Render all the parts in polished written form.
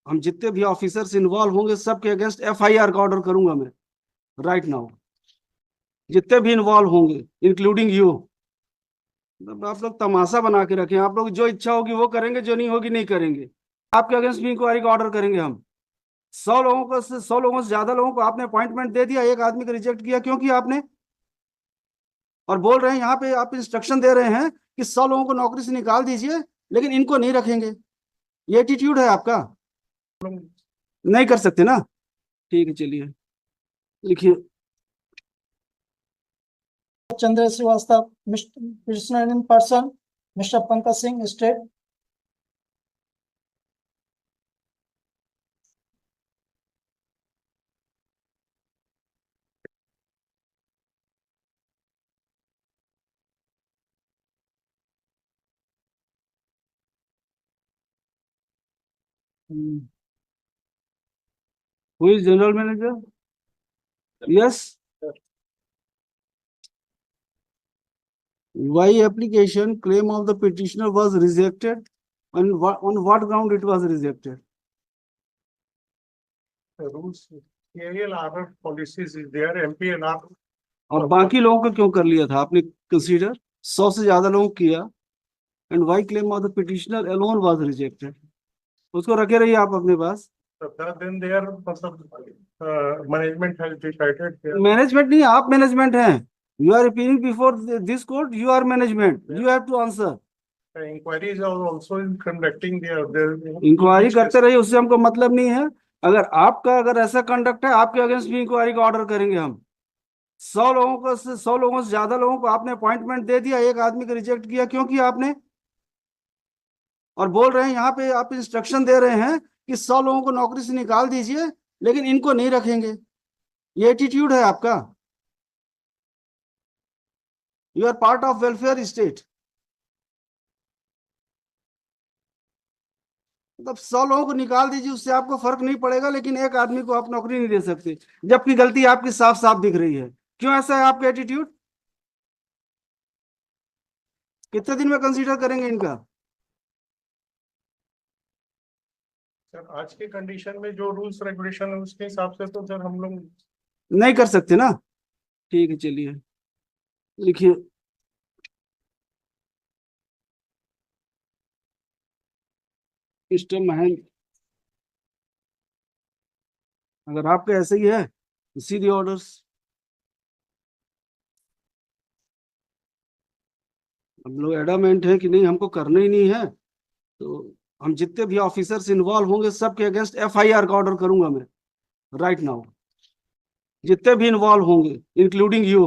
हम जितने भी ऑफिसर्स इन्वॉल्व होंगे सबके अगेंस्ट एफआईआर का ऑर्डर करूंगा मैं राइट नाउ। जितने भी इन्वॉल्व होंगे इंक्लूडिंग यू। आप लोग तमाशा बना के रखें, आप लोग जो इच्छा होगी वो करेंगे, जो नहीं होगी नहीं करेंगे। आपके अगेंस्ट भी इंक्वायरी का ऑर्डर करेंगे हम। 100 लोगों को आपने अपॉइंटमेंट दे दिया, एक आदमी को रिजेक्ट किया क्योंकि आपने, और बोल रहे हैं यहाँ पे आप इंस्ट्रक्शन दे रहे हैं कि 100 लोगों को नौकरी से निकाल दीजिए लेकिन इनको नहीं रखेंगे। ये एटीट्यूड है आपका? नहीं कर सकते ना? ठीक है, चलिए लिखिए। Chandra Srivastava, Mr. in person, Mr. Pankaj Singh, state. Who is general manager? Yes. Why application claim of the petitioner was rejected? On what ground it was rejected? The rules, ALR policies is there, MPNR. और बाकी लोगों का क्यों कर लिया था आपने consider? 100 से ज्यादा लोगों किया। And why claim of the petitioner alone was rejected? उसको रखे रहिए आप अपने पास। Then their management has decided. Management नहीं, आप मैनेजमेंट हैं। You are appearing before this court, you are management, you have to answer. Inquiries are also conducting their. Inquiry करते रहिए, उससे हमको मतलब नहीं है। अगर ऐसा कंडक्ट है, आपके अगेंस्ट भी इंक्वायरी का ऑर्डर करेंगे हम। 100 लोगों से ज्यादा लोगों को आपने अपॉइंटमेंट दे दिया, एक आदमी को रिजेक्ट किया क्योंकि आपने, और बोल रहे हैं यहाँ पे आप इंस्ट्रक्शन दे रहे हैं कि 100 लोगों को नौकरी से निकाल दीजिए लेकिन इनको नहीं रखेंगे। ये एटीट्यूड है आपका? You are part of welfare state. मतलब 100 लोगों को निकाल दीजिए, उससे आपको फर्क नहीं पड़ेगा, लेकिन एक आदमी को आप नौकरी नहीं दे सकते, जबकि गलती आपकी साफ साफ दिख रही है। क्यों ऐसा है आपका एटीट्यूड? कितने दिन में कंसीडर करेंगे इनका? सर आज के कंडीशन में जो रूल्स रेगुलेशन है उसके हिसाब से तो सर हम लोग नहीं कर सकते ना? ठीक है, चलिए लिखिए। मिस्टर महेंद्र, अगर आपका ऐसे ही है तो सीधे ऑर्डर्स। हम लोग एडामेंट है कि नहीं, हमको करना ही नहीं है, तो हम जितने भी ऑफिसर्स इन्वॉल्व होंगे सबके अगेंस्ट एफआईआर का ऑर्डर करूंगा मैं राइट नाउ। जितने भी इन्वॉल्व होंगे इंक्लूडिंग यू।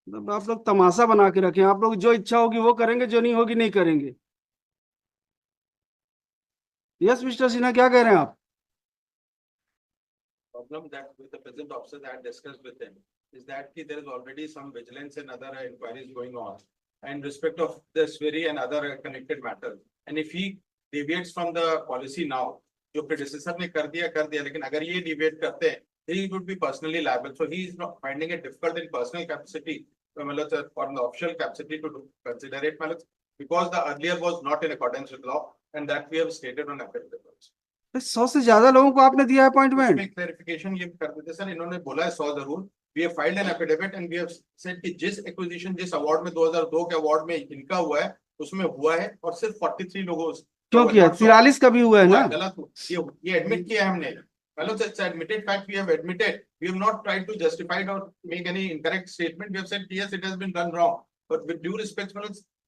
आप लोग तमाशा बना के रखें, आप लोग जो इच्छा होगी वो करेंगे, जो नहीं होगी नहीं करेंगे। यस मिस्टर सिन्हा, क्या कह रहे हैं आप? Problem that with the present officers I had discussed with them is that there is already some vigilance and other inquiries going on in respect of this very and other connected matters. And if he deviates from the policy now, जो predecessor ने कर दिया, लेकिन अगर ये deviate करते हैं, he would be personally liable. So he is not finding it difficult in personal capacity, or in the official capacity to consider it, because the earlier was not in accordance with law, and that we have stated on affidavit. 100 से ज्यादा लोगों को आपने दिया appointment. Clarification ये कर देते sir, इन्होंने बोला है 100 जरूर। We have filed an affidavit and we have said कि जिस एक्विजिशन, जिस अवार्ड में 2002 के अवार्ड में इनका हुआ है उसमें हुआ है, और सिर्फ 43 लोगों क्यों किया? 43 का भी हुआ है ना? गलत ये एडमिट किया हमने। Hello, it's admitted fact. We have admitted. We have not tried to justify it or make any incorrect statement. We have said yes, it has been done wrong. But with due respect,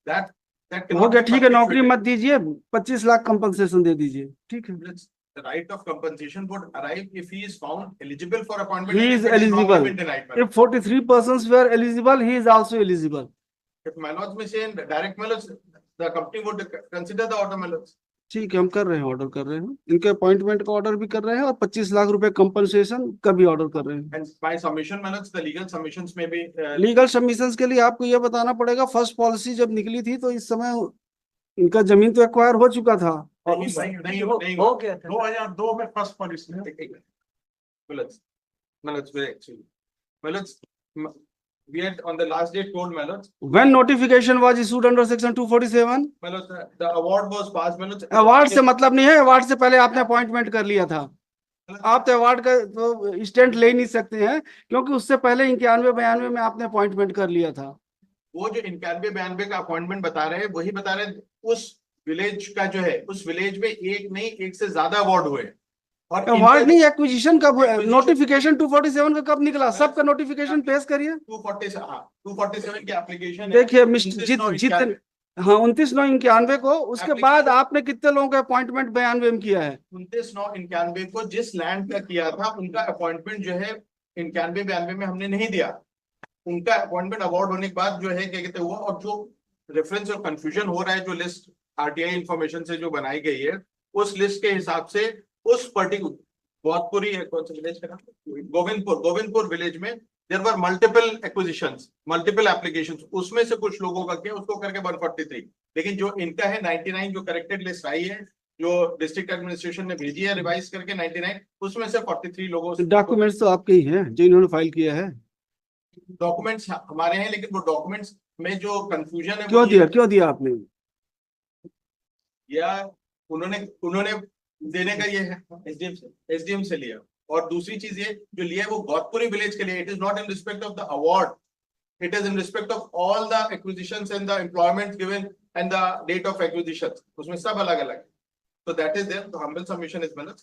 that हो गया, ठीक है, नौकरी मत दीजिए, 25 lakh compensation दे दीजिए, ठीक है। The right of compensation would arrive if he is found eligible for appointment. He is eligible. If 43 persons were eligible, he is also eligible. If Manoj may say in direct Manoj, the company would consider the order Manoj. ठीक है, हम कर रहे हैं, order कर रहे हैं, इनके अपॉइंटमेंट का ऑर्डर भी कर रहे हैं और 25 लाख रुपए कंपनसेशन का भी ऑर्डर कर रहे हैं। And by submission Manoj, the legal submissions may be. Legal submissions के लिए आपको यह बताना पड़ेगा, फर्स्ट पॉलिसी जब निकली थी तो इस समय इनका जमीन तो एक्वायर हो चुका था। नहीं हो गया था 2002 में first policy. we had on the last day told Manoj, When notification was issued under section 247? Manoj, the award was passed, Manoj. Award से मतलब नहीं है, अवार्ड से पहले आपने अपॉइंटमेंट कर लिया था। आप तो अवार्ड का तो स्टैंड ले नहीं सकते हैं, क्योंकि उससे पहले 91-92 में आपने अपॉइंटमेंट कर लिया था। वो जो 91-92 का अपॉइंटमेंट बता रहे हैं, वही बता रहे हैं उस विलेज का जो है, उस विलेज में एक नहीं एक से ज्यादा अवार्ड हुए। और अवार्ड नहीं, एक्विजिशन कब हुआ? नोटिफिकेशन 247 का कब निकला? सबका नोटिफिकेशन पेश करिए। 247 की एप्लीकेशन देखिए मिस्टर हाँ 29/9/91 को, उसके बाद आपने कितने लोगों का अपॉइंटमेंट 92 में किया है? 29/9/91 को जिस लैंड का किया था उनका अपॉइंटमेंट जो है 91-92 में हमने नहीं दिया। उनका अपॉइंटमेंट अवार्ड होने के बाद जो है क्या कहते हुआ, और जो रेफरेंस और कंफ्यूजन हो रहा है, जो लिस्ट आरटीआई इंफॉर्मेशन से जो बनाई गई है, उस लिस्ट के हिसाब से उस पर्टिकुलर बहुतपुरी कौन सा विलेज का नाम? गोविंदपुर विलेज में there were multiple acquisitions, multiple applications, उसमें से कुछ लोगों का किया, उसको करके 143। लेकिन जो इनका है 99 जो करेक्टेड लिस्ट आई है, जो डिस्ट्रिक्ट एडमिनिस्ट्रेशन ने भेजी है रिवाइज करके 99, उसमें से 43 लोगों से डॉक्यूमेंट्स तो आपके ही हैं जो इन्होंने फाइल किया है। डॉक्यूमेंट्स हमारे हैं, लेकिन वो डॉक्यूमेंट्स में जो कंफ्यूजन है क्यों दिया आपने? या उन्होंने देने का ये है एसडीएम से लिया। और दूसरी चीज ये जो लिया है वो गौतपुरी विलेज के लिए, it is not in respect of the award, it is in respect of all the acquisitions and the employment given and the date of acquisition, उसमें सब अलग अलग है। So that is there. The humble submission is Manoj.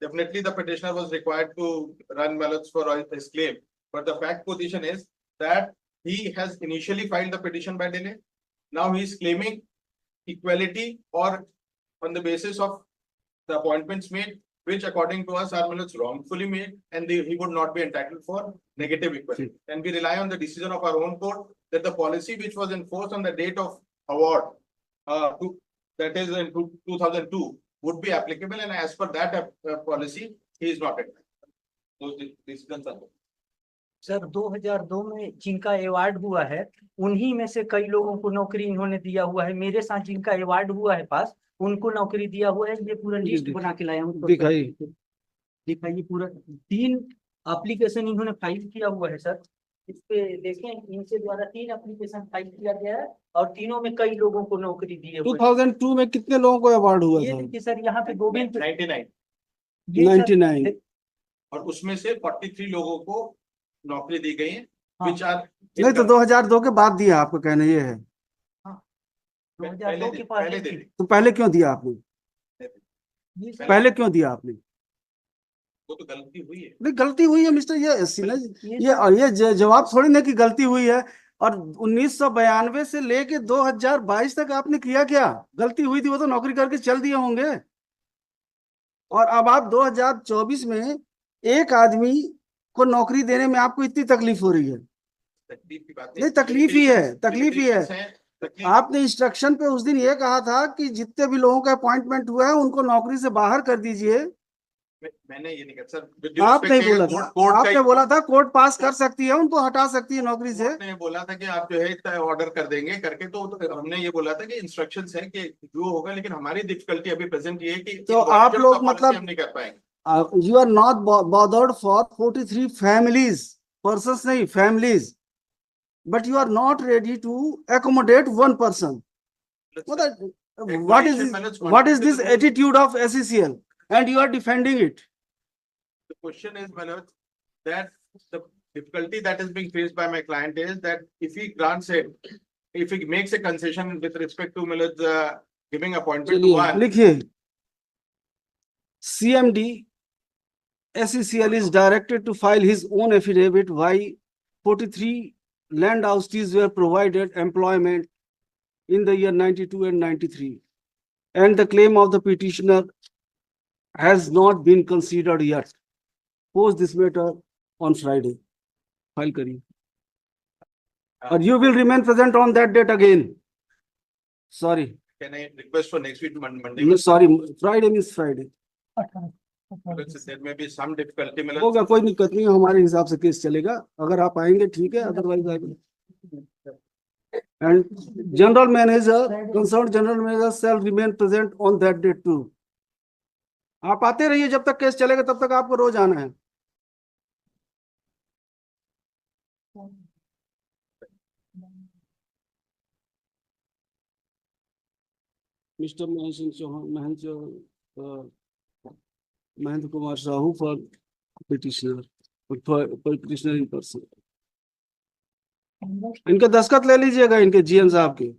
Definitely the petitioner was required to run Manoj for his claim, but the fact position is that he has initially filed the petition by delay. Now he is claiming equality or on the basis of the appointments made, which according to us are Manoj wrongfully made, and he would not be entitled for negative equality. And we rely on the decision of our own court that the policy which was enforced on the date of award, that is in 2002, would be applicable, and as per that policy he is not entitled. Those decisions are. Sir 2002 में जिनका award हुआ है उन्हीं में से कई लोगों को नौकरी इन्होंने दिया हुआ है। मेरे साथ जिनका अवार्ड हुआ है पास, उनको नौकरी दिया हुआ है। ये पूरा लिस्ट बना के लाया हूँ, दिखाइए। पूरा 3 एप्लीकेशन इन्होंने फाइल किया हुआ है सर। इस पे देखें, इनके द्वारा 3 एप्लीकेशन फाइल किया गया है और तीनों में कई लोगों को नौकरी दी है। 2002 में कितने लोगों को अवार्ड हुआ ये था? देखिए सर, यहाँ पे गोविंद 99 और उसमें से 43 लोगों को नौकरी दी गई है। हाँ। नहीं तो 2002 के बाद दिया, आपको कहना ये है? 2002 के पहले थी। तो पहले क्यों दिया आपने? पहले क्यों दिया आपने? वो तो गलती हुई है। नहीं गलती हुई है मिस्टर, ये जवाब थोड़ी ना कि गलती हुई है। और 1992 से लेके 2022 तक आपने किया क्या? गलती हुई थी वो तो नौकरी करके चल दिए होंगे। और अब आप 2024 में एक आदमी को नौकरी देने में आपको इतनी तकलीफ हो रही है? तकलीफ की बात नहीं, तकलीफ ही है। आपने इंस्ट्रक्शन पे उस दिन ये कहा था कि जितने भी लोगों का अपॉइंटमेंट हुआ है उनको नौकरी से बाहर कर दीजिए। मैंने ये नहीं कहा सर, आप नहीं बोला था, आपने बोला था कोर्ट पास कर सकती है, उनको हटा सकती है नौकरी से। ने बोला था कि आप जो है ऑर्डर कर देंगे करके, तो हमने ये बोला था कि इंस्ट्रक्शंस है कि जो होगा, लेकिन हमारी डिफिकल्टी अभी प्रेजेंट ये है कि तो आप लोग मतलब हम नहीं कर पाएंगे। you are not bothered for 43 families, persons नहीं, families, but you are not ready to accommodate one person. What is this attitude of SECL, and you are defending it? The question is, Manoj, that the difficulty that is being faced by my client is that if he grants it, if he makes a concession with respect to Manoj giving appointment to one, लिखिए, CMD SECL is directed to file his own affidavit why 43 land houses were provided employment in the year 92 and 93, and the claim of the petitioner has not been considered yet. Post this matter on Friday. File करिए. Or you will remain present on that date again. Sorry. can I request for next week Monday? No, sorry. Friday means Friday. There may be some difficulty. Manoj. होगा, कोई दिक्कत नहीं, हमारे हिसाब से case चलेगा। अगर आप आएंगे ठीक है, otherwise and general manager, concern general manager shall remain present on that date too. आप आते रहिए, जब तक केस चलेगा तब तक आपको रोज आना है। Mr. Mahendra Singh Chauhan, Mahendra Kumar Sahu for petitioner, for petitioner in person. इनके दस्तखत ले लीजिएगा, इनके जीएन साहब के।